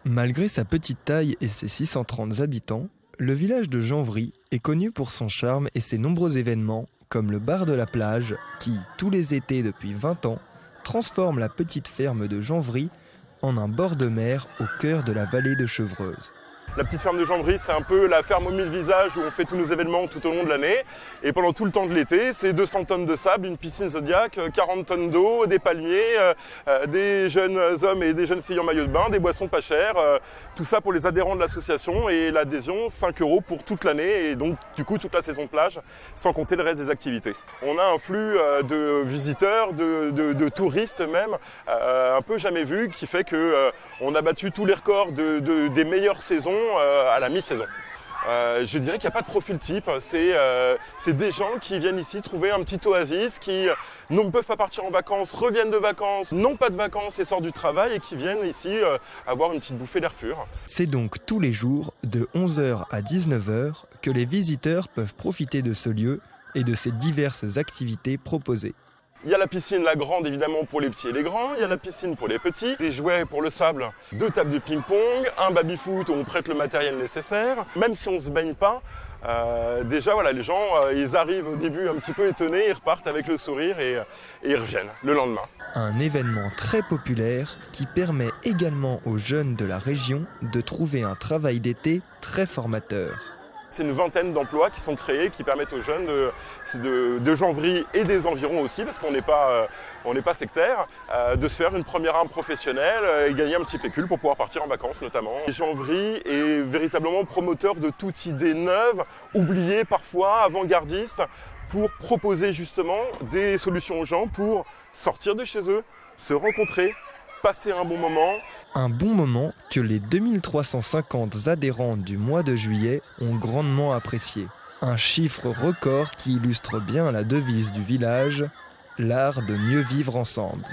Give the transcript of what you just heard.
Malgré sa petite taille et ses 630 habitants, le village de Janvry est connu pour son charme et ses nombreux événements, comme le bar de la plage, qui, tous les étés depuis 20 ans, transforme la petite ferme de Janvry en un bord de mer au cœur de la vallée de Chevreuse. La petite ferme de Janvry, c'est un peu la ferme aux 1000 visages où on fait tous nos événements tout au long de l'année. Et pendant tout le temps de l'été, c'est 200 tonnes de sable, une piscine Zodiac, 40 tonnes d'eau, des palmiers, des jeunes hommes et des jeunes filles en maillot de bain, des boissons pas chères. Tout ça pour les adhérents de l'association et l'adhésion, 5 € pour toute l'année et donc du coup toute la saison de plage, sans compter le reste des activités. On a un flux de visiteurs, de touristes même, un peu jamais vu, qui fait qu'on a battu tous les records des meilleures saisons à la mi-saison. Je dirais qu'il n'y a pas de profil type, c'est des gens qui viennent ici trouver un petit oasis, qui ne peuvent pas partir en vacances, reviennent de vacances, n'ont pas de vacances et sortent du travail et qui viennent ici avoir une petite bouffée d'air pur. C'est donc tous les jours, de 11 h à 19 h, que les visiteurs peuvent profiter de ce lieu et de ses diverses activités proposées. Il y a la piscine, la grande évidemment pour les petits et les grands, il y a la piscine pour les petits, des jouets pour le sable, 2 tables de ping-pong, un baby-foot où on prête le matériel nécessaire. Même si on ne se baigne pas, déjà voilà, les gens ils arrivent au début un petit peu étonnés, ils repartent avec le sourire et ils reviennent le lendemain. Un événement très populaire qui permet également aux jeunes de la région de trouver un travail d'été très formateur. C'est une vingtaine d'emplois qui sont créés, qui permettent aux jeunes de Janvry et des environs aussi, parce qu'on n'est pas sectaire, de se faire une première arme professionnelle et gagner un petit pécule pour pouvoir partir en vacances notamment. Janvry est véritablement promoteur de toute idée neuve, oubliée parfois, avant-gardiste, pour proposer justement des solutions aux gens pour sortir de chez eux, se rencontrer, passer un bon moment. Un bon moment que les 2350 adhérents du mois de juillet ont grandement apprécié. Un chiffre record qui illustre bien la devise du village, l'art de mieux vivre ensemble.